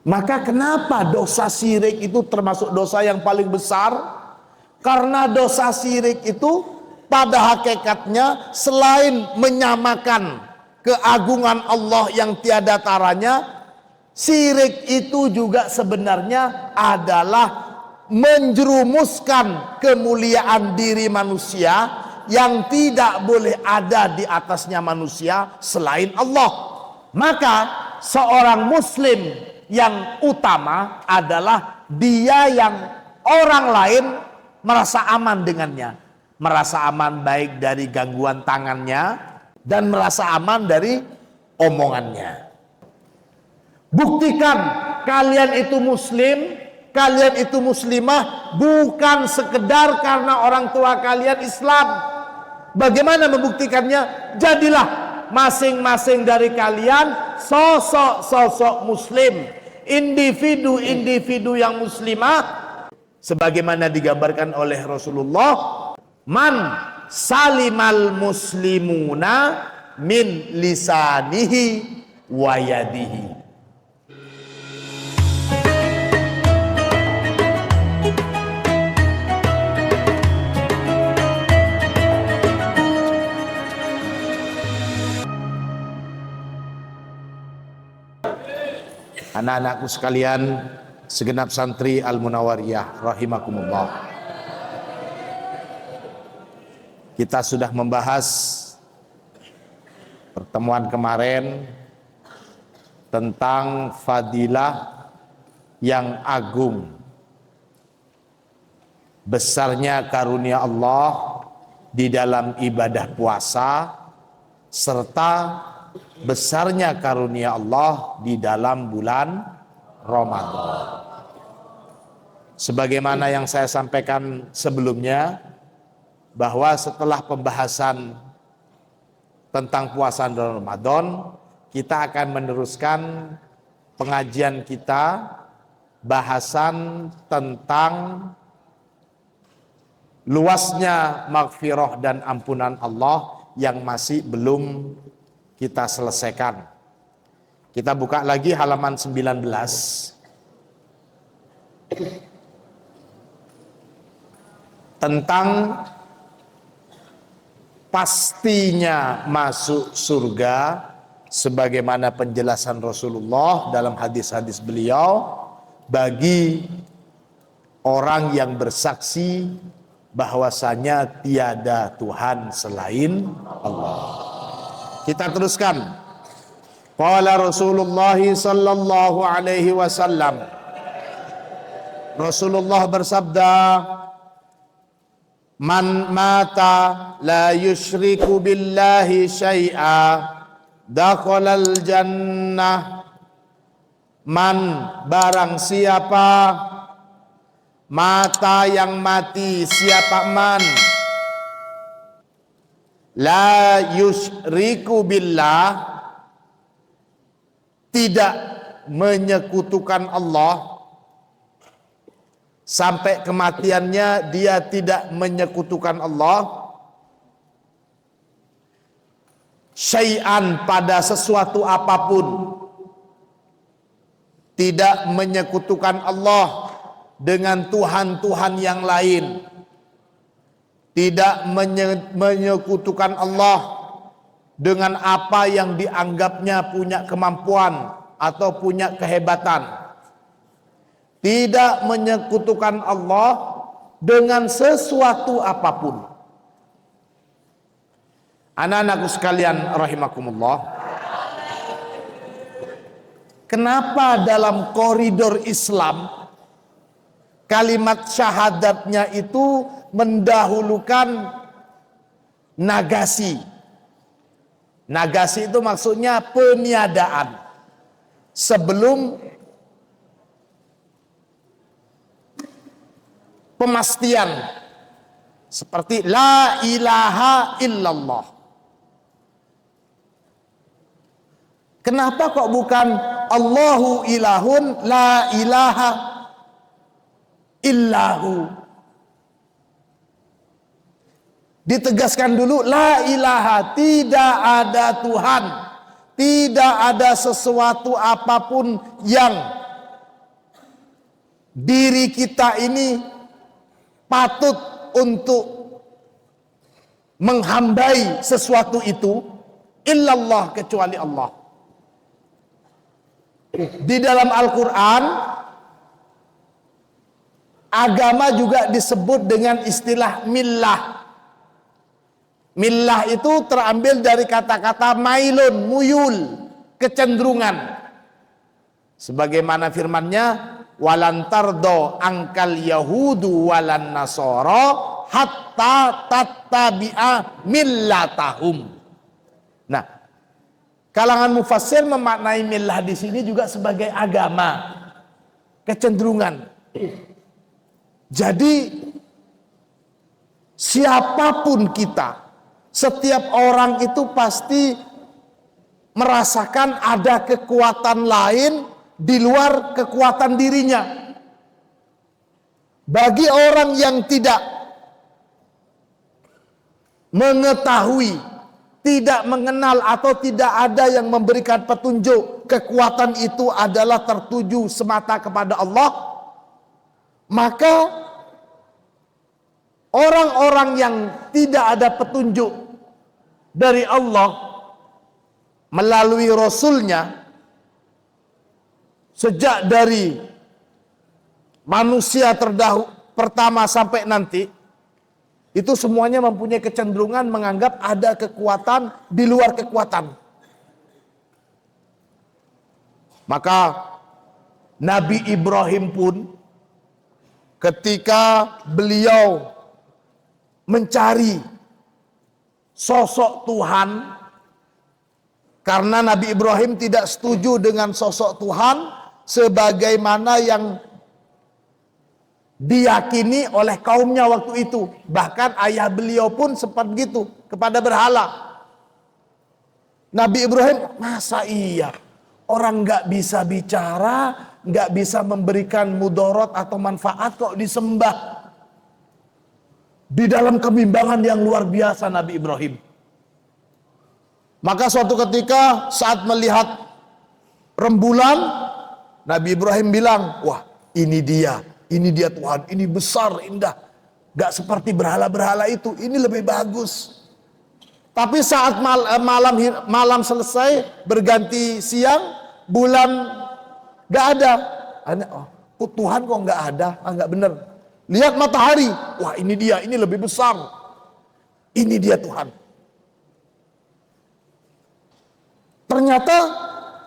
Maka kenapa dosa syirik itu termasuk dosa yang paling besar? Karena dosa syirik itu pada hakikatnya selain menyamakan keagungan Allah yang tiada taranya, syirik itu juga sebenarnya adalah menjerumuskan kemuliaan diri manusia yang tidak boleh ada di atasnya manusia selain Allah. Maka seorang muslim yang utama adalah dia yang orang lain merasa aman dengannya, merasa aman baik dari gangguan tangannya dan merasa aman dari omongannya. Buktikan kalian itu muslim, kalian itu muslimah bukan sekedar karena orang tua kalian Islam. Bagaimana membuktikannya? Jadilah masing-masing dari kalian sosok-sosok muslim, individu-individu yang muslimah, sebagaimana digambarkan oleh Rasulullah, man salimal muslimuna min lisanihi wa yadihi. Anak-anakku sekalian, segenap santri Al-Munawwariyah rahimakumullah. Kita sudah membahas pertemuan kemarin tentang fadilah yang agung, besarnya karunia Allah di dalam ibadah puasa, serta besarnya karunia Allah di dalam bulan Ramadan. Sebagaimana yang saya sampaikan sebelumnya, bahwa setelah pembahasan tentang puasa dan Ramadan, kita akan meneruskan pengajian kita, bahasan tentang luasnya maghfirah dan ampunan Allah yang masih belum kita selesaikan. Kita buka lagi halaman 19. Tentang pastinya masuk surga, sebagaimana penjelasan Rasulullah dalam hadis-hadis beliau, bagi orang yang bersaksi bahwasanya tiada Tuhan selain Allah. Kita teruskan. Qala Rasulullah sallallahu alaihi wasallam. Rasulullah bersabda, man mata la yusyriku billahi syai'a dakhalal jannah. Man, barang siapa mata yang mati, siapa man la yusyriku billah, tidak menyekutukan Allah, sampai kematiannya dia tidak menyekutukan Allah, syai'an, pada sesuatu apapun, tidak menyekutukan Allah dengan Tuhan-Tuhan yang lain, tidak menyekutukan Allah dengan apa yang dianggapnya punya kemampuan atau punya kehebatan, tidak menyekutukan Allah dengan sesuatu apapun. Anak-anakku sekalian rahimakumullah, kenapa dalam koridor Islam kalimat syahadatnya itu mendahulukan nagasi? Nagasi itu maksudnya peniadaan sebelum pemastian, seperti la ilaha illallah. Kenapa kok bukan Allahu ilahun la ilaha illahu? Ditegaskan dulu la ilaha, tidak ada Tuhan, tidak ada sesuatu apapun yang diri kita ini patut untuk menghambai sesuatu itu, illallah, kecuali Allah. Di dalam Al-Quran, agama juga disebut dengan istilah millah. Millah itu terambil dari kata-kata mailun, muyul, kecenderungan. Sebagaimana firman-Nya, walan tardo angkal yahudu walan nasara hatta tattabi'a millatahum. Nah, kalangan mufassir memaknai millah di sini juga sebagai agama, kecenderungan. Jadi siapapun kita, setiap orang itu pasti merasakan ada kekuatan lain di luar kekuatan dirinya. Bagi orang yang tidak mengetahui, tidak mengenal atau tidak ada yang memberikan petunjuk kekuatan itu adalah tertuju semata kepada Allah, maka orang-orang yang tidak ada petunjuk dari Allah melalui Rasulnya, sejak dari manusia pertama sampai nanti, itu semuanya mempunyai kecenderungan menganggap ada kekuatan di luar kekuatan. Maka Nabi Ibrahim pun ketika beliau mencari sosok Tuhan, karena Nabi Ibrahim tidak setuju dengan sosok Tuhan sebagaimana yang diyakini oleh kaumnya waktu itu. Bahkan ayah beliau pun sempat begitu kepada berhala. Nabi Ibrahim, masa iya orang nggak bisa bicara, nggak bisa memberikan mudorot atau manfaat kok disembah? Di dalam kebimbangan yang luar biasa Nabi Ibrahim. Maka suatu ketika saat melihat rembulan, Nabi Ibrahim bilang, wah ini dia Tuhan, ini besar, indah. Gak seperti berhala-berhala itu, ini lebih bagus. Tapi saat malam selesai, berganti siang, bulan gak ada. Oh, Tuhan kok gak ada? Gak bener. Lihat matahari, wah ini dia, ini lebih besar. Ini dia Tuhan. Ternyata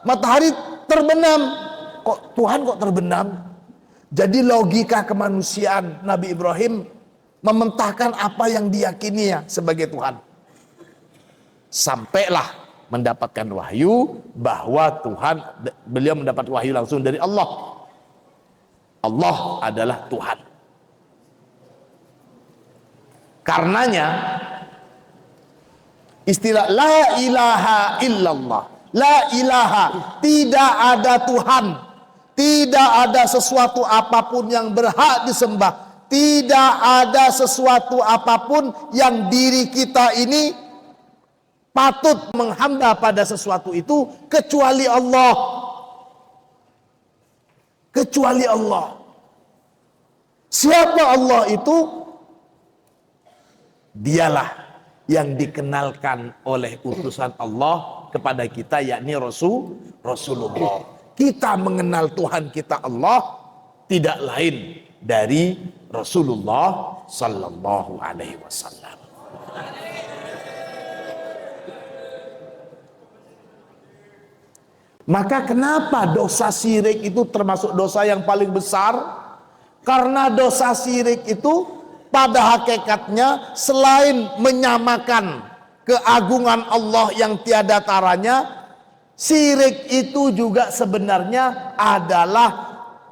matahari terbenam. Tuhan kok terbenam? Jadi logika kemanusiaan Nabi Ibrahim mementahkan apa yang diyakininya sebagai Tuhan. Sampailah mendapatkan wahyu bahwa beliau mendapat wahyu langsung dari Allah. Allah adalah Tuhan. Karenanya istilah la ilaha illallah, la ilaha, tidak ada Tuhan, tidak ada sesuatu apapun yang berhak disembah, tidak ada sesuatu apapun yang diri kita ini patut menghamba pada sesuatu itu kecuali Allah. Kecuali Allah. Siapa Allah itu? Dialah yang dikenalkan oleh utusan Allah kepada kita, yakni Rasulullah. Kita mengenal Tuhan kita Allah tidak lain dari Rasulullah Sallallahu Alaihi Wasallam. Maka kenapa dosa syirik itu termasuk dosa yang paling besar? Karena dosa syirik itu pada hakikatnya selain menyamakan keagungan Allah yang tiada taranya, syirik itu juga sebenarnya adalah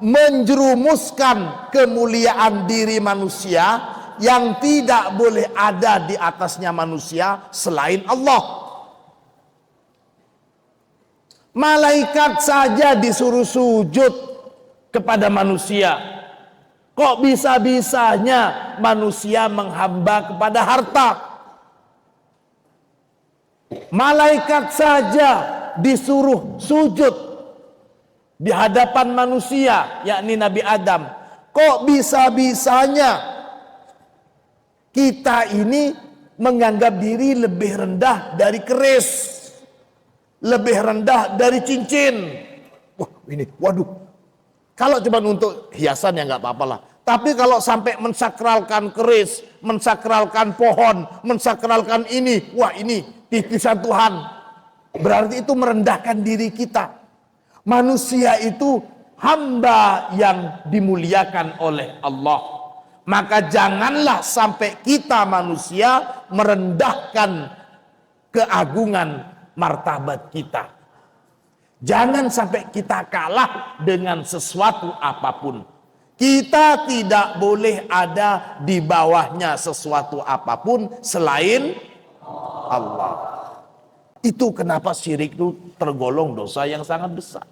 menjerumuskan kemuliaan diri manusia yang tidak boleh ada di atasnya manusia selain Allah. Malaikat saja disuruh sujud kepada manusia. Kok bisa-bisanya manusia menghamba kepada harta? Malaikat saja disuruh sujud di hadapan manusia, yakni Nabi Adam. Kok bisa-bisanya kita ini menganggap diri lebih rendah dari keris, lebih rendah dari cincin. Wah ini, waduh. Kalau cuma untuk hiasan ya nggak apa-apa lah. Tapi kalau sampai mensakralkan keris, mensakralkan pohon, mensakralkan ini, wah ini titisan Tuhan. Berarti itu merendahkan diri kita. Manusia itu hamba yang dimuliakan oleh Allah. Maka janganlah sampai kita manusia merendahkan keagungan martabat kita. Jangan sampai kita kalah dengan sesuatu apapun. Kita tidak boleh ada di bawahnya sesuatu apapun selain Allah. Itu kenapa syirik itu tergolong dosa yang sangat besar.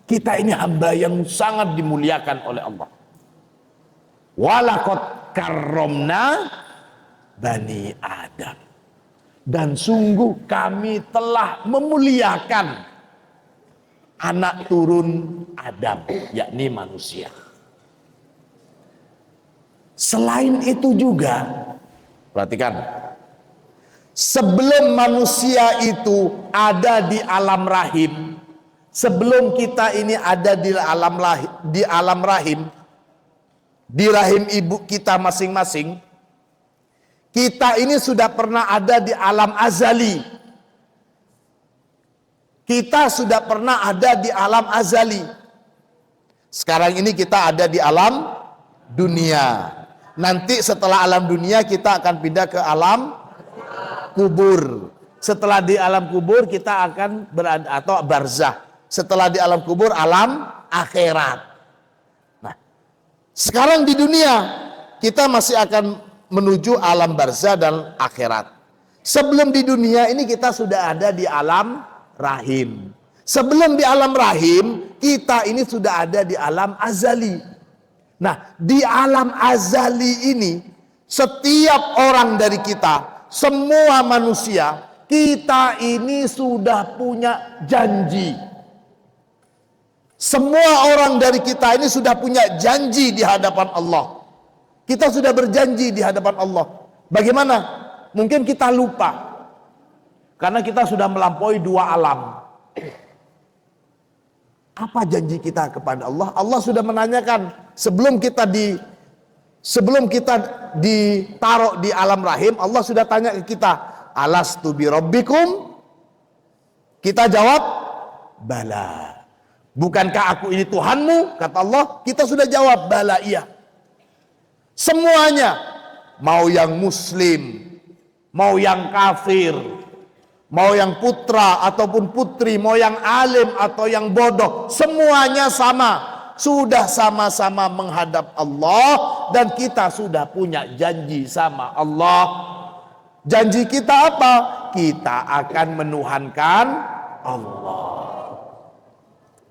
Kita ini hamba yang sangat dimuliakan oleh Allah. Walaqad karramna bani Adam. Dan sungguh kami telah memuliakan anak turun Adam, yakni manusia. Selain itu juga, perhatikan, sebelum manusia itu ada di alam rahim, sebelum kita ini ada di alam rahim, di rahim ibu kita masing-masing, kita ini sudah pernah ada di alam azali. Kita sudah pernah ada di alam azali. Sekarang ini kita ada di alam dunia. Nanti setelah alam dunia kita akan pindah ke alam kubur. Setelah di alam kubur kita akan berada atau barzah. Setelah di alam kubur alam akhirat. Nah, sekarang di dunia kita masih akan menuju alam barzah dan akhirat. Sebelum di dunia ini kita sudah ada di alam rahim. Sebelum di alam rahim kita ini sudah ada di alam azali. Nah, di alam azali ini setiap orang dari kita, semua manusia, kita ini sudah punya janji. Semua orang dari kita ini sudah punya janji di hadapan Allah. Kita sudah berjanji di hadapan Allah. Bagaimana? Mungkin kita lupa. Karena kita sudah melampaui dua alam. Apa janji kita kepada Allah? Allah sudah menanyakan sebelum kita ditaruh di alam rahim, Allah sudah tanya ke kita, alastu bi rabbikum? Kita jawab, bala. Bukankah aku ini Tuhanmu? Kata Allah, kita sudah jawab, bala, iya. Semuanya, mau yang muslim, mau yang kafir, mau yang putra ataupun putri, mau yang alim atau yang bodoh, semuanya sama. Sudah sama-sama menghadap Allah dan kita sudah punya janji sama Allah. Janji kita apa? Kita akan menuhankan Allah.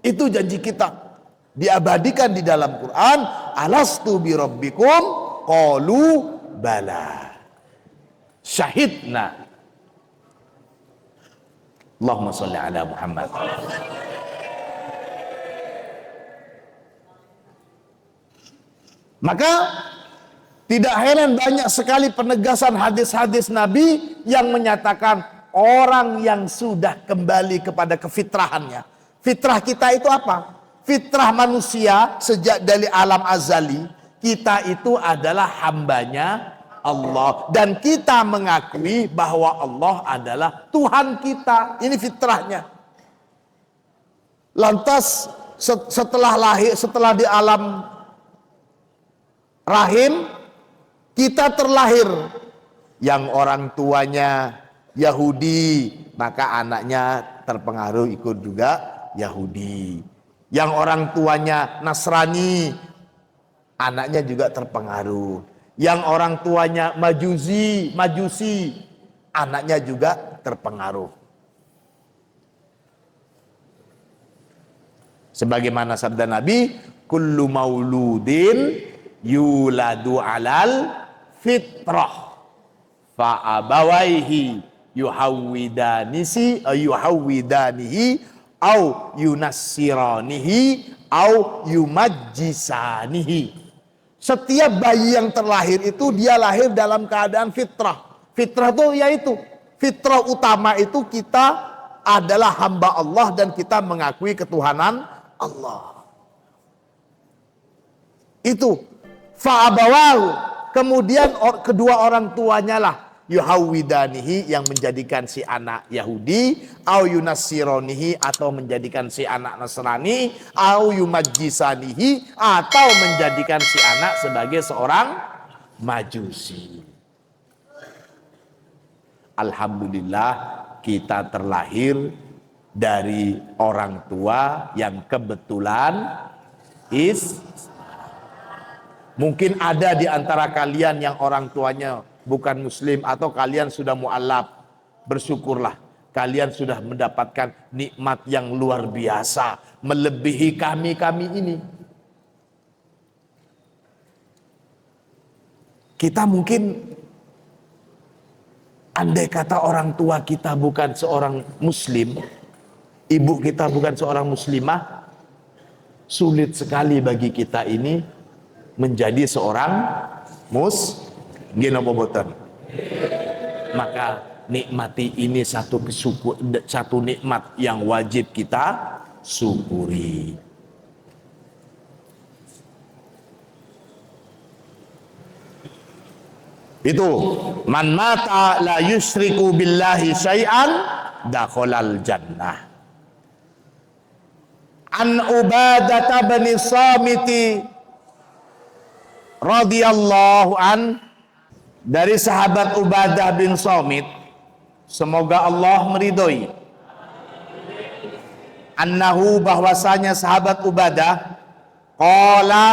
Itu janji kita. Diabadikan di dalam Quran, alastu bi rabbikum qalu bala syahidna. Allahumma sholli ala Muhammad. Maka tidak heran banyak sekali penegasan hadis-hadis Nabi yang menyatakan orang yang sudah kembali kepada kefitrahannya. Fitrah kita itu apa? Fitrah manusia sejak dari alam azali, kita itu adalah hambanya Allah. Dan kita mengakui bahwa Allah adalah Tuhan kita. Ini fitrahnya. Lantas setelah lahir, setelah di alam rahim, kita terlahir. Yang orang tuanya Yahudi, maka anaknya terpengaruh ikut juga Yahudi. Yang orang tuanya Nasrani, anaknya juga terpengaruh. Yang orang tuanya Majusi, anaknya juga terpengaruh. Sebagaimana sabda Nabi, kullu mauludin yuladu alal fitrah fa abawaihi yuhawwidanihi au yunassiranihi au yumajjisanihi. Setiap bayi yang terlahir itu dia lahir dalam keadaan fitrah. Fitrah itu yaitu fitrah utama itu kita adalah hamba Allah dan kita mengakui ketuhanan Allah. Itu fa'abawahu, kemudian kedua orang tuanya lah yuhawwidanihi, yang menjadikan si anak Yahudi, au yunassironihi, atau menjadikan si anak Nasrani, au yumajjisanihi, atau menjadikan si anak sebagai seorang Majusi. Alhamdulillah kita terlahir dari orang tua yang kebetulan mungkin ada di antara kalian yang orang tuanya bukan muslim atau kalian sudah mu'alaf. Bersyukurlah kalian sudah mendapatkan nikmat yang luar biasa melebihi kami ini. Kita mungkin andai kata orang tua kita bukan seorang muslim, ibu kita bukan seorang muslimah, sulit sekali bagi kita ini menjadi seorang bobotan. Maka nikmati ini satu nikmat yang wajib kita syukuri. Itu man mata la yusyriku billahi syai'an dakhalal jannah. An Ubadah bin Samit radhiyallahu an, dari sahabat Ubadah bin Samit, semoga Allah meridhoi, annahu, bahwasanya sahabat Ubadah, qala,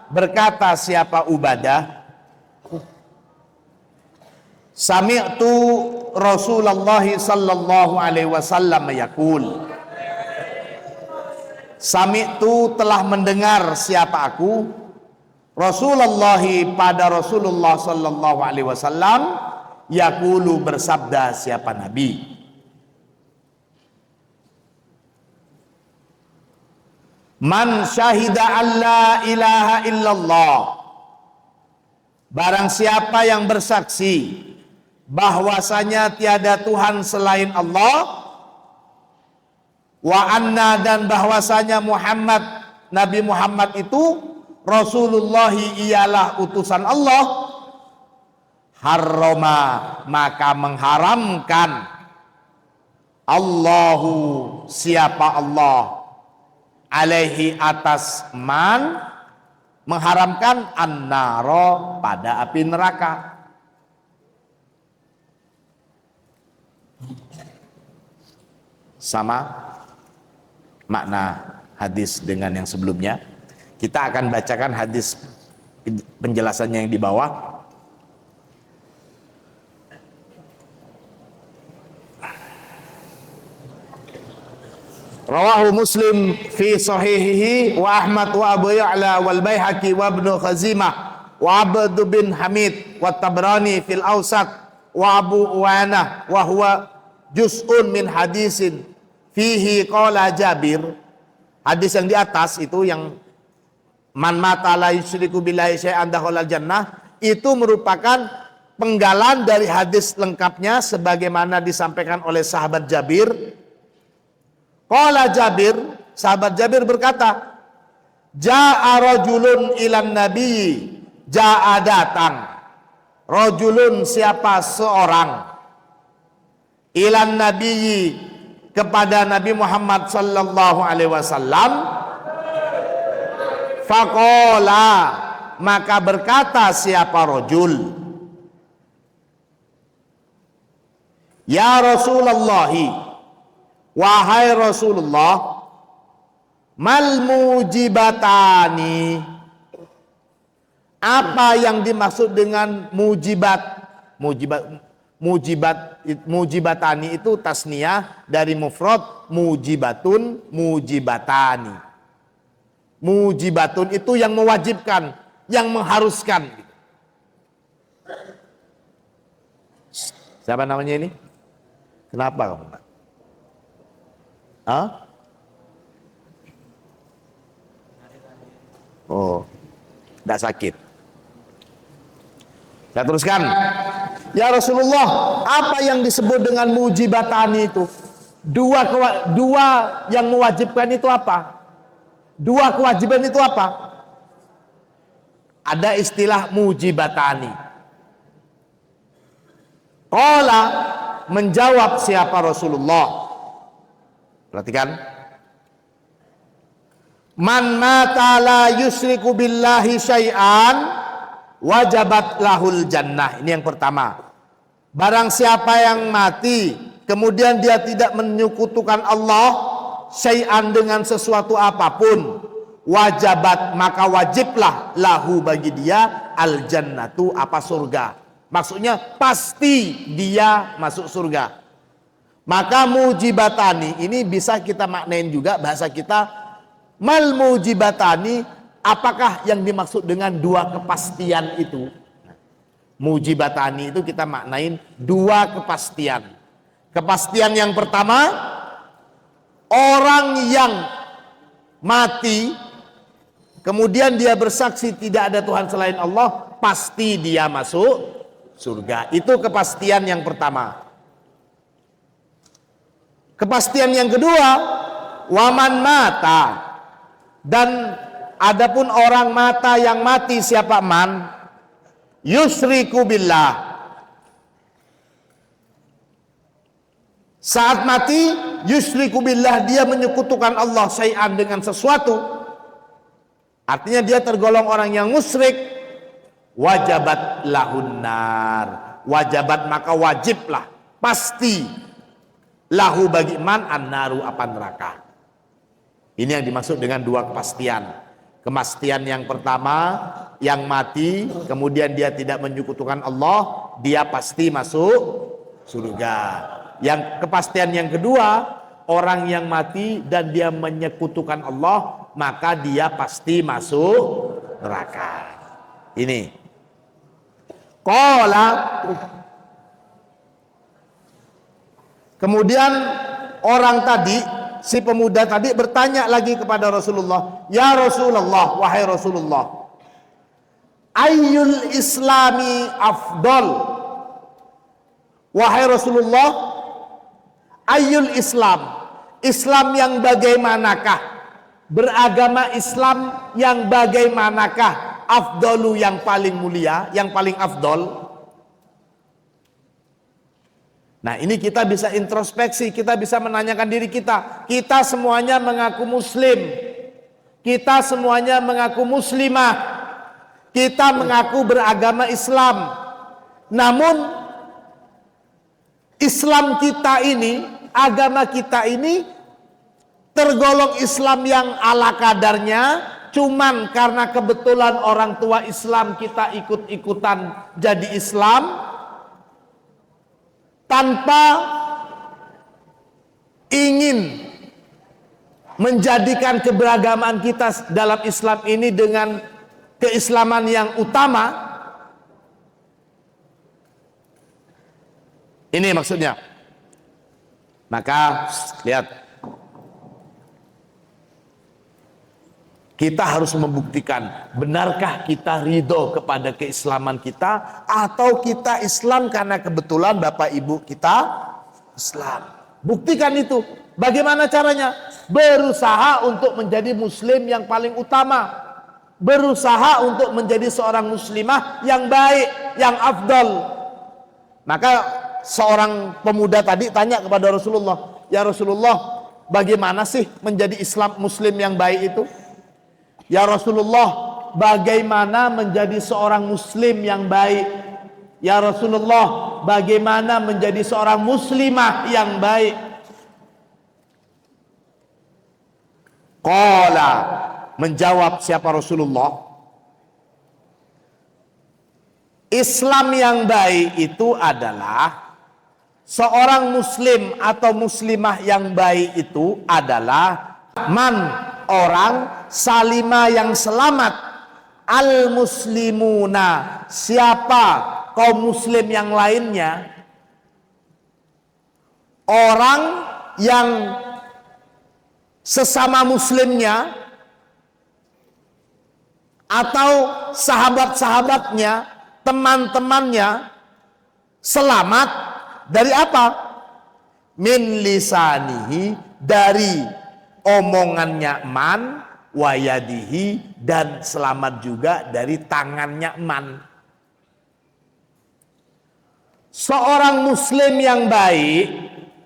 berkata siapa Ubadah, sami'tu Rasulullah sallallahu alaihi wasallam yaqul, sami'tu, telah mendengar siapa aku, Rasulullah, pada Rasulullah sallallahu alaihi wasallam, yaqulu, bersabda siapa Nabi, man syahida alla ilaha illallah, barang siapa yang bersaksi bahwasanya tiada Tuhan selain Allah, wa anna, dan bahwasanya Nabi Muhammad itu Rasulullah, ialah utusan Allah, harrama, maka mengharamkan Allahu, siapa Allah, alaihi, atas man, mengharamkan an-naro, pada api neraka. Sama makna hadis dengan yang sebelumnya. Kita akan bacakan hadis penjelasannya yang di bawah. Rawahu Muslim fi sahihihi wa Ahmad wa Abu Ya'la wal Baihaqi wa Ibnu Khazimah wa Abd bin Hamid wa Tabrani fil Awsat wa Abu Uwanah wa huwa juz'un min hadisin fihi qala Jabir. Hadis yang di atas itu yang man mata la yusyriku billahi syai'an dakhalal jannah, itu merupakan penggalan dari hadis lengkapnya sebagaimana disampaikan oleh sahabat Jabir. Qala Jabir, sahabat Jabir berkata, jaa rajulun ilan nabi, jaa, datang, rajulun, siapa seorang, ilan nabi, kepada Nabi Muhammad sallallahu alaihi wasallam, faqala, maka berkata siapa rajul, ya Rasulullah, wahai Rasulullah, mal mujibatani, apa yang dimaksud dengan mujibatani itu tasniyah dari mufrad mujibatun, mujibatani. Mujibatun itu yang mewajibkan, yang mengharuskan. Siapa namanya ini? Kenapa kamu? Hah? Oh, tidak sakit. Saya teruskan. Ya Rasulullah, apa yang disebut dengan mujibatani itu? Dua yang mewajibkan itu apa? Dua kewajiban itu apa? Ada istilah mujibatani. Qala, menjawab siapa Rasulullah? Perhatikan. Man mata la yusyriku billahi syai'an wajabat lahul jannah. Ini yang pertama. Barang siapa yang mati kemudian dia tidak menyekutukan Allah syai'an dengan sesuatu apapun, wajabat, maka wajiblah lahu bagi dia al jannatu, apa, surga. Maksudnya pasti dia masuk surga. Maka mujibatani ini bisa kita maknain juga bahasa kita. Mal mujibatani, apakah yang dimaksud dengan dua kepastian itu? Mujibatani itu kita maknain dua kepastian. Kepastian yang pertama, orang yang mati kemudian dia bersaksi tidak ada Tuhan selain Allah, pasti dia masuk surga. Itu kepastian yang pertama. Kepastian yang kedua, waman mata, dan adapun orang mata yang mati, siapa man yusriku billah, saat mati yusriku billah, dia menyekutukan Allah syai'an dengan sesuatu, artinya dia tergolong orang yang musyrik, wajabat lahun nar, wajabat maka wajiblah, pasti lahu bagi man an-naru, apa, neraka. Ini yang dimaksud dengan dua kepastian. Kepastian yang pertama, yang mati kemudian dia tidak menyekutukan Allah, dia pasti masuk surga. Yang kepastian yang kedua, orang yang mati dan dia menyekutukan Allah, maka dia pasti masuk neraka. Ini. Qala, kemudian orang tadi, si pemuda tadi bertanya lagi kepada Rasulullah, ya Rasulullah, wahai Rasulullah, ayyul islami afdol, wahai Rasulullah, ayyul islam, Islam yang bagaimanakah, beragama Islam yang bagaimanakah, afdolu yang paling mulia, yang paling afdol. Nah, ini kita bisa introspeksi, kita bisa menanyakan diri kita. Kita semuanya mengaku muslim, kita semuanya mengaku muslimah, kita mengaku beragama Islam. Namun Islam kita ini, agama kita ini tergolong Islam yang ala kadarnya, cuman karena kebetulan orang tua Islam kita ikut-ikutan jadi Islam, tanpa ingin menjadikan keberagaman kita dalam Islam ini dengan keislaman yang utama. Ini maksudnya. Maka lihat, kita harus membuktikan, benarkah kita ridho kepada keislaman kita, atau kita Islam karena kebetulan bapak ibu kita Islam. Buktikan itu. Bagaimana caranya? Berusaha untuk menjadi muslim yang paling utama, berusaha untuk menjadi seorang muslimah yang baik, yang afdal. Maka seorang pemuda tadi tanya kepada Rasulullah, ya Rasulullah, bagaimana sih menjadi Islam muslim yang baik itu? Ya Rasulullah, bagaimana menjadi seorang muslim yang baik? Ya Rasulullah, bagaimana menjadi seorang muslimah yang baik? Qala, menjawab siapa Rasulullah? Islam yang baik itu adalah seorang muslim atau muslimah yang baik itu adalah man, orang, salima yang selamat, al muslimuna, siapa kaum muslim yang lainnya, orang yang sesama muslimnya atau sahabat-sahabatnya, teman-temannya selamat dari apa? Min lisanihi, dari omongannya man, wayadihi, dan selamat juga dari tangannya man. Seorang muslim yang baik,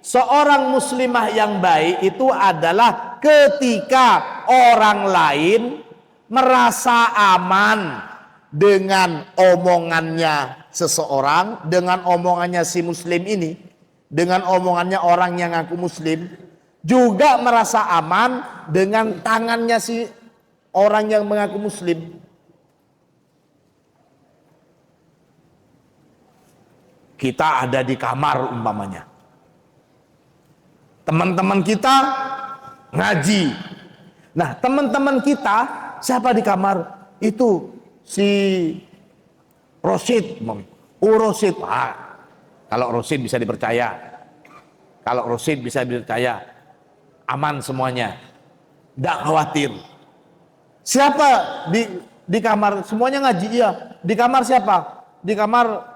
seorang muslimah yang baik itu adalah ketika orang lain merasa aman dengan omongannya seseorang, dengan omongannya si muslim ini, dengan omongannya orang yang ngaku muslim, juga merasa aman dengan tangannya si orang yang mengaku muslim. Kita ada di kamar umpamanya, teman-teman kita ngaji. Nah, teman-teman kita siapa di kamar? Itu si Rosid. Rosid. Kalau Rosid bisa dipercaya. Kalau Rosid bisa dipercaya, aman semuanya, tidak khawatir. Siapa di kamar? Semuanya ngaji, iya. Di kamar siapa? Di kamar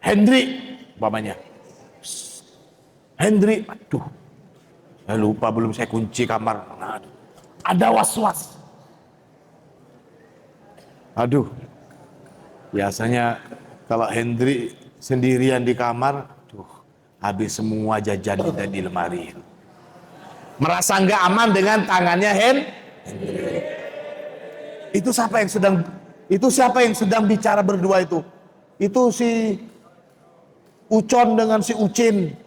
Hendri umpamanya. Hendri, aduh, saya lupa belum saya kunci kamar. Ada was-was. Aduh, biasanya kalau Hendri sendirian di kamar, habis semua jajan kita di lemari. Merasa nggak aman dengan tangannya Hendri. Itu siapa yang sedang bicara berdua itu? Itu si Ucon dengan si Ucin.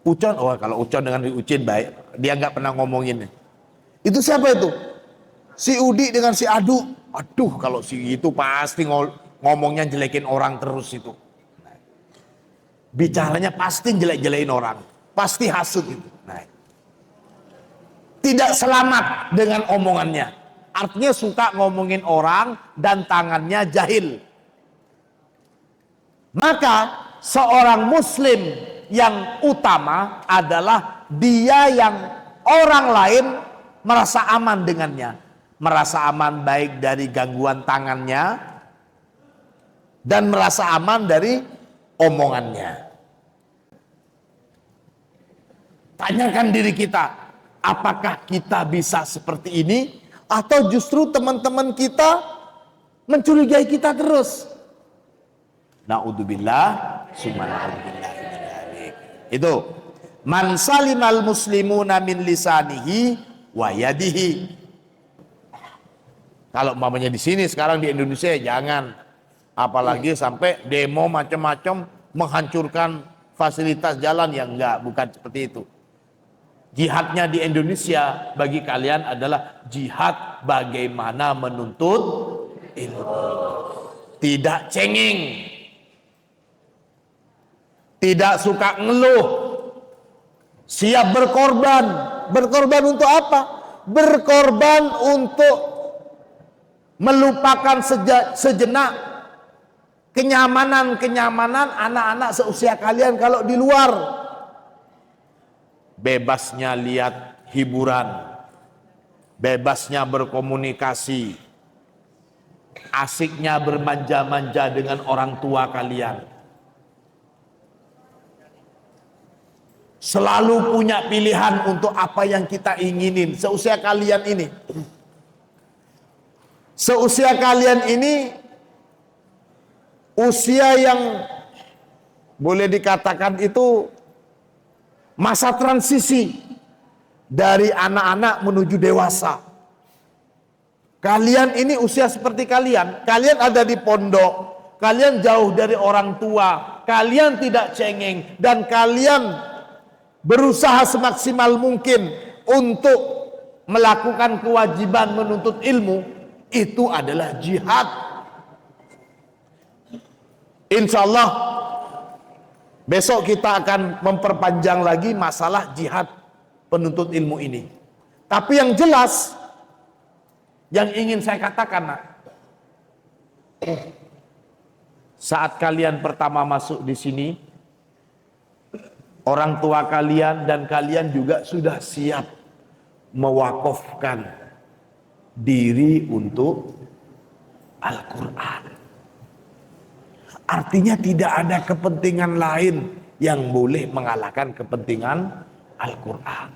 Ucon, kalau Ucon dengan si Ucin baik, dia nggak pernah ngomongin. Itu siapa itu? Si Udi dengan si Adu. Aduh, kalau si itu pasti ngomongnya jelekin orang terus itu. Bicaranya pasti jelek-jelekin orang, pasti hasut itu. Nah, tidak selamat dengan omongannya. Artinya suka ngomongin orang dan tangannya jahil. Maka seorang muslim yang utama adalah dia yang orang lain merasa aman dengannya, merasa aman baik dari gangguan tangannya dan merasa aman dari omongannya. Tanyakan diri kita, apakah kita bisa seperti ini atau justru teman-teman kita mencurigai kita terus? Na'udzubillah, summa na'udzubillah min dzalik. Itu man salimal muslimuna min lisanihi wa yadihi. Kalau umpamanya di sini sekarang di Indonesia jangan, apalagi sampai demo macam-macam menghancurkan fasilitas jalan, yang bukan seperti itu. Jihadnya di Indonesia bagi kalian adalah jihad bagaimana menuntut ilmu. Tidak cengeng, tidak suka ngeluh, siap berkorban. Berkorban untuk apa? Berkorban untuk melupakan sejenak kenyamanan anak-anak seusia kalian kalau di luar. Bebasnya lihat hiburan, bebasnya berkomunikasi, asiknya bermanja-manja dengan orang tua kalian. Selalu punya pilihan untuk apa yang kita inginin seusia kalian ini. Seusia kalian ini usia yang boleh dikatakan itu masa transisi dari anak-anak menuju dewasa. Kalian ini usia seperti kalian ada di pondok, kalian jauh dari orang tua, kalian tidak cengeng, dan kalian berusaha semaksimal mungkin untuk melakukan kewajiban menuntut ilmu. Itu adalah jihad. Insya Allah besok kita akan memperpanjang lagi masalah jihad penuntut ilmu ini. Tapi yang jelas, yang ingin saya katakan, saat kalian pertama masuk di sini, orang tua kalian dan kalian juga sudah siap mewakafkan diri untuk Al-Quran. Artinya tidak ada kepentingan lain yang boleh mengalahkan kepentingan Al-Quran.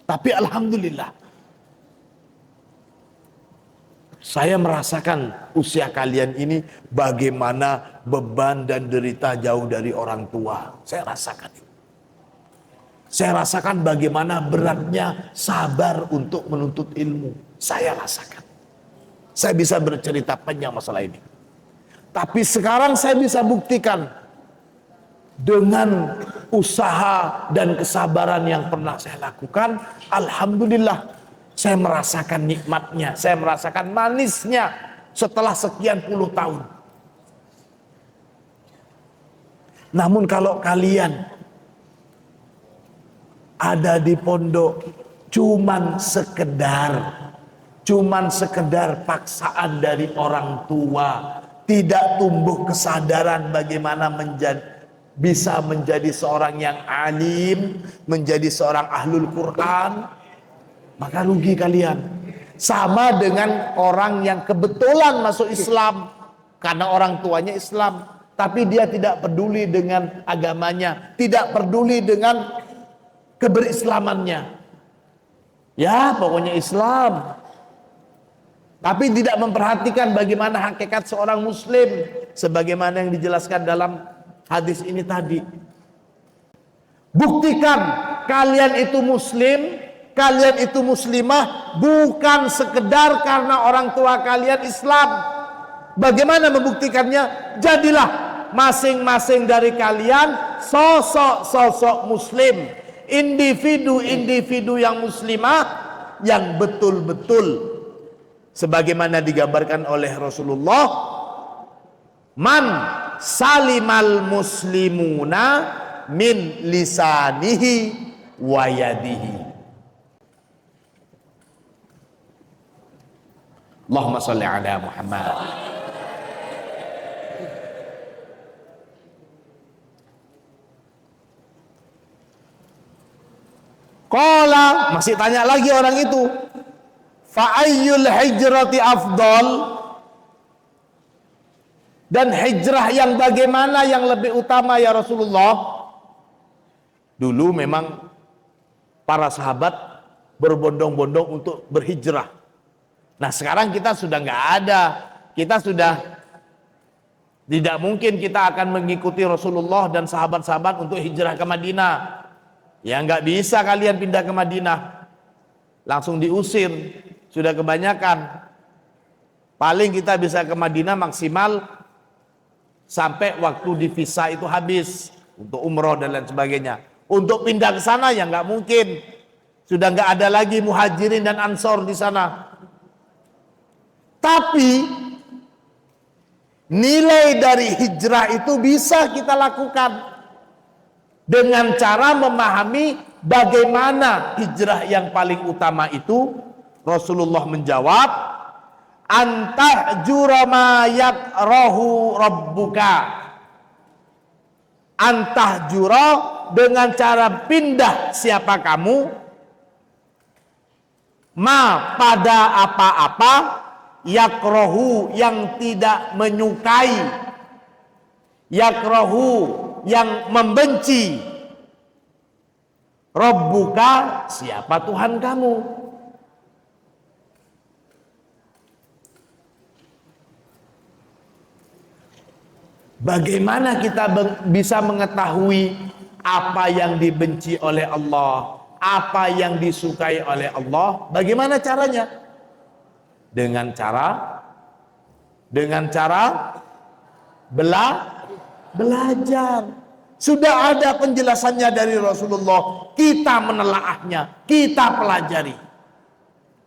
Tapi alhamdulillah, saya merasakan usia kalian ini bagaimana beban dan derita jauh dari orang tua. Saya rasakan itu. Saya rasakan bagaimana beratnya sabar untuk menuntut ilmu. Saya rasakan. Saya bisa bercerita panjang masalah ini. Tapi sekarang saya bisa buktikan dengan usaha dan kesabaran yang pernah saya lakukan, alhamdulillah saya merasakan nikmatnya, saya merasakan manisnya setelah sekian puluh tahun. Namun kalau kalian ada di pondok cuman sekedar paksaan dari orang tua, tidak tumbuh kesadaran bagaimana bisa menjadi seorang yang alim, menjadi seorang ahlul Quran, maka rugi kalian. Sama dengan orang yang kebetulan masuk Islam karena orang tuanya Islam, tapi dia tidak peduli dengan agamanya, tidak peduli dengan keberislamannya. Ya, pokoknya Islam. Tapi tidak memperhatikan bagaimana hakikat seorang muslim sebagaimana yang dijelaskan dalam hadis ini tadi. Buktikan kalian itu muslim, kalian itu muslimah bukan sekedar karena orang tua kalian Islam. Bagaimana membuktikannya? Jadilah masing-masing dari kalian sosok-sosok muslim, individu-individu yang muslimah yang betul-betul sebagaimana digambarkan oleh Rasulullah, man salimal muslimuna min lisanihi wa yadihi. Allahumma salli ala Muhammad. Qala, masih tanya lagi orang itu, fa ayyul hijrati afdal, dan hijrah yang bagaimana yang lebih utama ya Rasulullah? Dulu memang para sahabat berbondong-bondong untuk berhijrah. Nah sekarang kita sudah nggak ada, kita sudah tidak mungkin kita akan mengikuti Rasulullah dan sahabat-sahabat untuk hijrah ke Madinah. Ya nggak bisa kalian pindah ke Madinah, langsung diusir, sudah kebanyakan. Paling kita bisa ke Madinah maksimal sampai waktu di visa itu habis untuk umroh dan lain sebagainya. Untuk pindah ke sana ya nggak mungkin, sudah nggak ada lagi muhajirin dan ansor di sana. Tapi nilai dari hijrah itu bisa kita lakukan dengan cara memahami bagaimana hijrah yang paling utama itu. Rasulullah menjawab, antahjura ma yakrahu rabbuka. Antahjura dengan cara pindah siapa kamu, ma pada apa-apa, yakrohu yang tidak menyukai, yakrohu yang membenci, rabbuka siapa Tuhan kamu. Bagaimana kita bisa mengetahui apa yang dibenci oleh Allah, apa yang disukai oleh Allah? Bagaimana caranya? Dengan cara belajar. Sudah ada penjelasannya dari Rasulullah, kita menelaahnya, kita pelajari.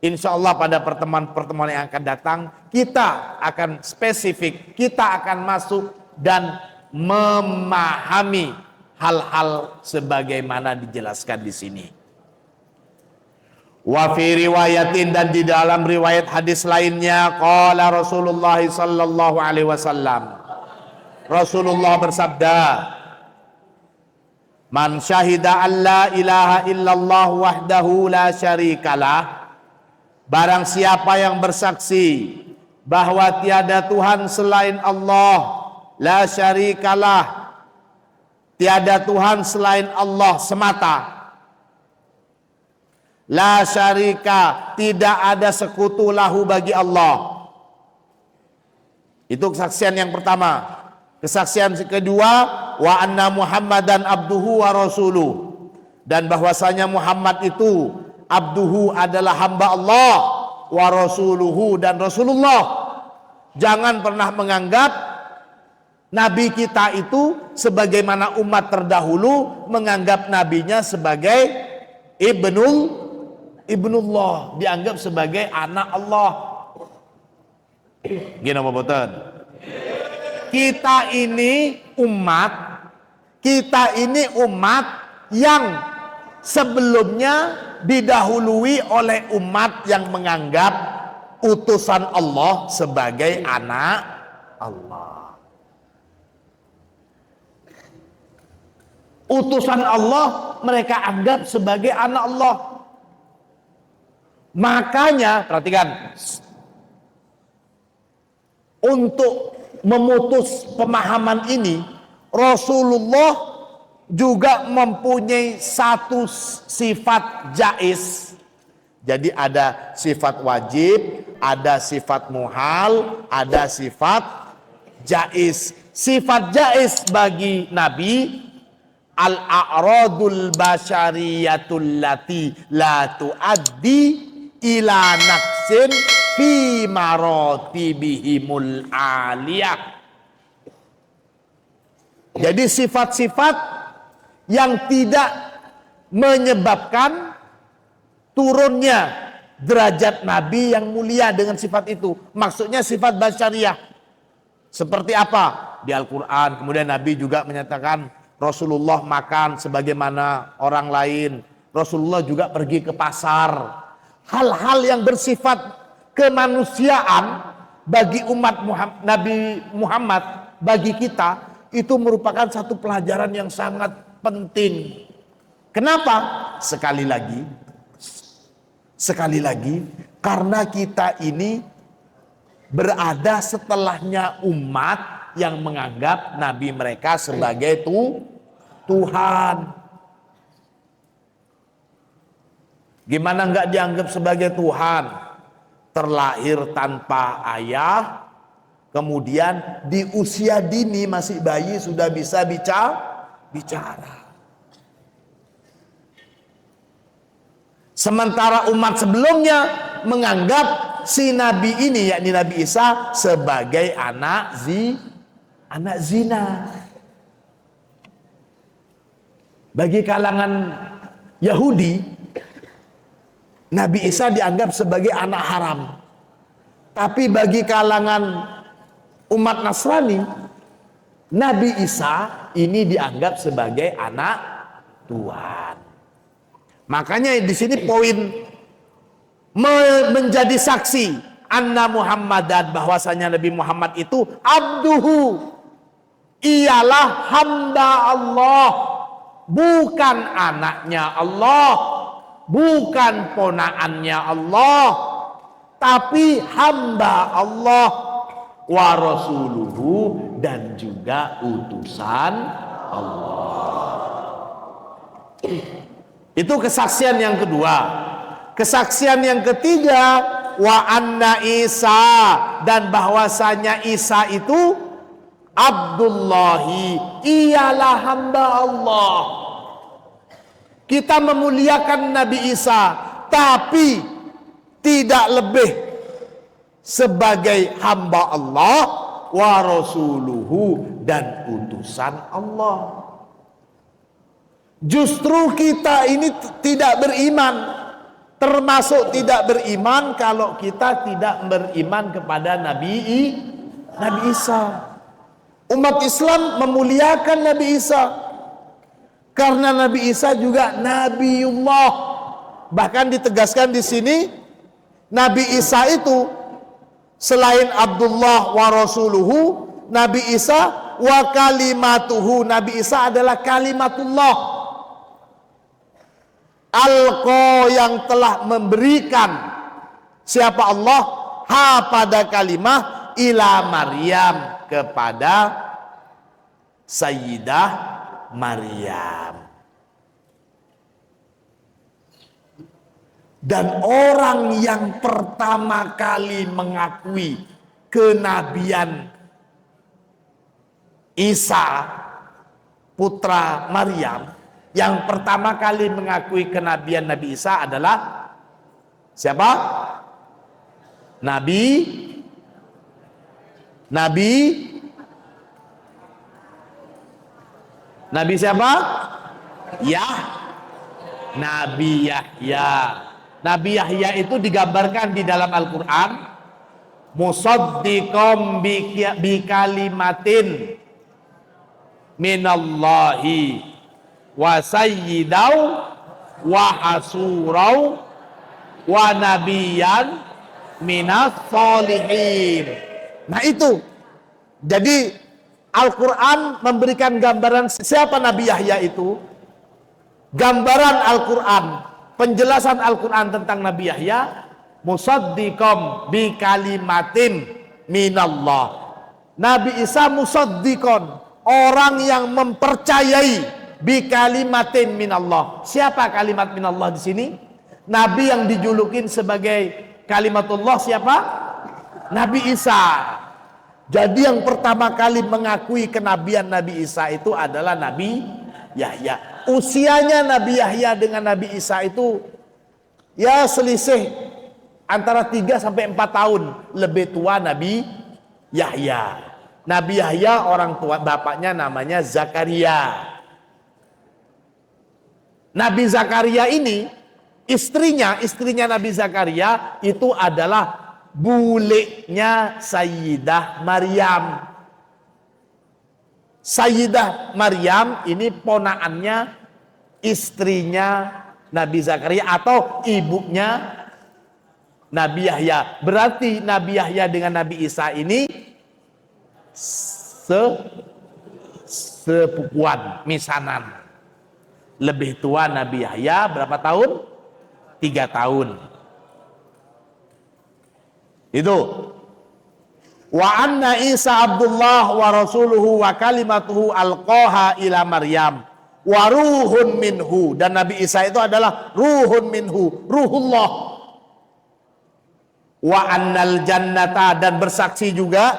Insya Allah pada pertemuan-pertemuan yang akan datang, kita akan spesifik, kita akan masuk dan memahami hal-hal sebagaimana dijelaskan di sini. Wa fi riwayatin, dan di dalam riwayat hadis lainnya, qala Rasulullah sallallahu alaihi wasallam, Rasulullah bersabda, Man syahida an la ilaha illallah wahdahu la syarikalah. Barang siapa yang bersaksi bahwa tiada Tuhan selain Allah, la syarikalah, tiada Tuhan selain Allah semata. La syarika, tidak ada sekutu lahu bagi Allah. Itu kesaksian yang pertama. Kesaksian kedua, wa anna Muhammadan abduhu wa rasuluh, dan bahwasanya Muhammad itu abduhu adalah hamba Allah, wa rasuluhu dan Rasulullah. Jangan pernah menganggap nabi kita itu sebagaimana umat terdahulu menganggap nabinya sebagai ibnullah, dianggap sebagai anak Allah. Gini apa boten? Kita ini umat yang sebelumnya didahului oleh umat yang menganggap utusan Allah sebagai anak Allah. Utusan Allah mereka anggap sebagai anak Allah. Makanya perhatikan, untuk memutus pemahaman ini, Rasulullah juga mempunyai satu sifat jaiz. Jadi ada sifat wajib, ada sifat muhal, ada sifat jaiz. Sifat jaiz bagi Nabi, al-a'radul basyariyatul lati la tuaddi ila naqsin fi maratibihimul aliyah. Jadi sifat-sifat yang tidak menyebabkan turunnya derajat Nabi yang mulia dengan sifat itu. Maksudnya sifat basyariah. Seperti apa? Di Al-Quran. Kemudian Nabi juga menyatakan Rasulullah makan sebagaimana orang lain. Rasulullah juga pergi ke pasar. Hal-hal yang bersifat kemanusiaan bagi umat Nabi Muhammad, bagi kita, itu merupakan satu pelajaran yang sangat penting. Kenapa? Sekali lagi, karena kita ini berada setelahnya umat yang menganggap Nabi mereka sebagai Tuhan. Gimana nggak dianggap sebagai Tuhan? Terlahir tanpa ayah, kemudian di usia dini masih bayi sudah bisa bicara. Sementara umat sebelumnya menganggap si Nabi ini, yakni Nabi Isa, sebagai anak zina. Bagi kalangan Yahudi, Nabi Isa dianggap sebagai anak haram. Tapi bagi kalangan umat Nasrani, Nabi Isa ini dianggap sebagai anak Tuhan. Makanya di sini poin menjadi saksi anna Muhammadan, bahwasanya Nabi Muhammad itu abduhu, ialah hamba Allah, bukan anaknya Allah, bukan ponaannya Allah, tapi hamba Allah, wa rasuluhu, dan juga utusan Allah. Itu kesaksian yang kedua. Kesaksian yang ketiga, wa anna Isa, dan bahwasanya Isa itu Abdullahi, ialah hamba Allah. Kita memuliakan Nabi Isa, tapi tidak lebih sebagai hamba Allah, wa rasuluhu, dan utusan Allah. Justru kita ini tidak beriman, termasuk tidak beriman kalau kita tidak beriman kepada Nabi Isa. Umat Islam memuliakan Nabi Isa karena Nabi Isa juga Nabiullah. Bahkan ditegaskan di sini, Nabi Isa itu selain Abdullah wa rasuluhu, Nabi Isa wa kalimatuhu, Nabi Isa adalah kalimatullah. alqa yang telah memberikan siapa Allah pada kalimah ila Maryam kepada Sayyidah Maryam. Dan orang yang pertama kali mengakui kenabian Isa putra Maryam, yang pertama kali mengakui kenabian Nabi Isa adalah siapa? Nabi siapa? Nabi Yahya. Nabi Yahya itu digambarkan di dalam Al-Quran musaddiqom bi kalimatin minallahi wa sayyidau wa hasurau wa nabiyan minas solihin. Nah itu, jadi Al-Quran memberikan gambaran siapa Nabi Yahya itu. Gambaran Al-Quran, penjelasan Al-Quran tentang Nabi Yahya, musaddiqom bi kalimatin minallah. Nabi Isa musaddiqon, orang yang mempercayai bi kalimatin minallah. Siapa kalimat minallah di sini? Nabi yang dijulukin sebagai kalimatullah siapa? Nabi Isa. Jadi yang pertama kali mengakui kenabian Nabi Isa itu adalah Nabi Yahya. Usianya Nabi Yahya dengan Nabi Isa itu ya selisih antara 3 sampai 4 tahun lebih tua Nabi Yahya. Nabi Yahya orang tua bapaknya namanya Zakaria. Nabi Zakaria ini istrinya Nabi Zakaria itu adalah bulenya Sayyidah Maryam. Sayyidah Maryam ini ponaannya istrinya Nabi Zakaria atau ibunya Nabi Yahya. Berarti Nabi Yahya dengan Nabi Isa ini sepupuan, misanan. Lebih tua Nabi Yahya berapa tahun? 3 tahun. Itu. Wa anna Isa Abdullah wa rasuluhu wa kalimatuhu alqaha ila Maryam wa ruhun minhu. Dan Nabi Isa itu adalah ruhun minhu, ruhullah. Wa annal jannata, dan bersaksi juga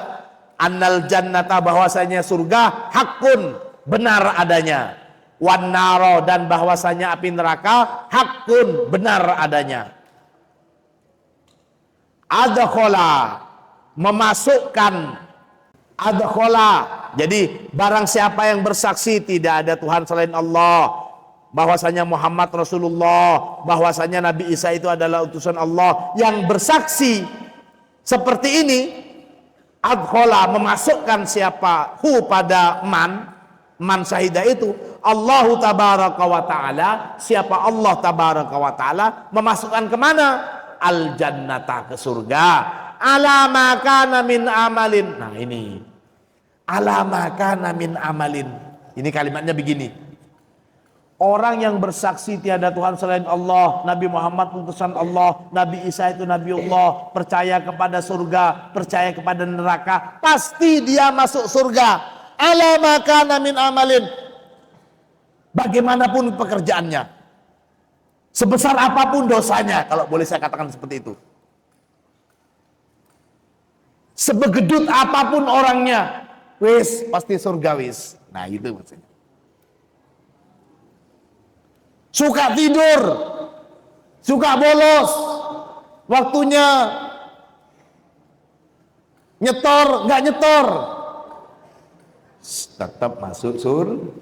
annal jannata, bahwasanya surga hakun, benar adanya. Wan naro, dan bahwasanya api neraka hakun, benar adanya. Adkhala, memasukkan. Adkhala, jadi barang siapa yang bersaksi tidak ada Tuhan selain Allah, bahwasanya Muhammad Rasulullah, bahwasanya Nabi Isa itu adalah utusan Allah, yang bersaksi seperti ini, adkhala, memasukkan siapa pada man syahidah itu, Allahu tabaraka wa ta'ala, siapa Allah tabaraka wa ta'ala memasukkan kemana? Al jannata, ke surga. Ala ma kana min amalin. Nah ini, ala ma kana min amalin, ini kalimatnya begini. Orang yang bersaksi tiada Tuhan selain Allah, Nabi Muhammad utusan Allah, Nabi Isa itu Nabi Allah, percaya kepada surga, percaya kepada neraka, pasti dia masuk surga. Ala ma kana min amalin, bagaimanapun pekerjaannya, sebesar apapun dosanya, kalau boleh saya katakan seperti itu, sebegedut apapun orangnya, wis pasti surga wis. Nah itu maksudnya. Suka tidur, suka bolos, waktunya nyetor nggak nyetor, tetap masuk surga.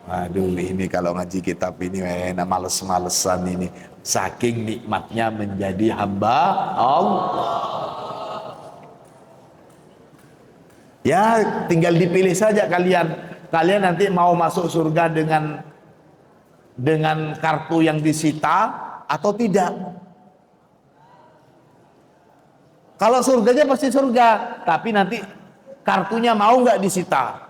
Waduh, ini kalau ngaji kitab ini enak, males-malesan ini. Saking nikmatnya menjadi hamba Allah. Ya, tinggal dipilih saja kalian. Kalian nanti mau masuk surga dengan kartu yang disita atau tidak. Kalau surganya pasti surga, tapi nanti kartunya mau nggak disita?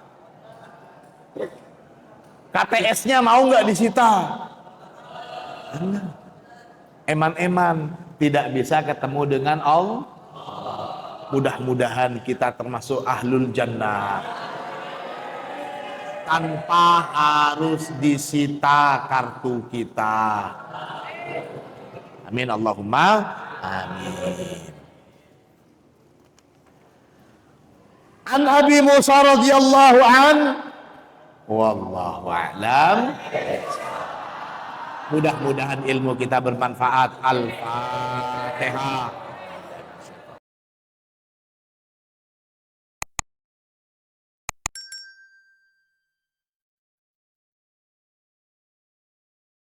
KTS-nya mau nggak disita? Eman-eman tidak bisa ketemu dengan Allah. Mudah-mudahan kita termasuk ahlul jannah tanpa harus disita kartu kita. Amin Allahumma amin. An Abi Musa radhiyallahu an, wallahu a'lam. Mudah-mudahan ilmu kita bermanfaat. Al-Fatihah.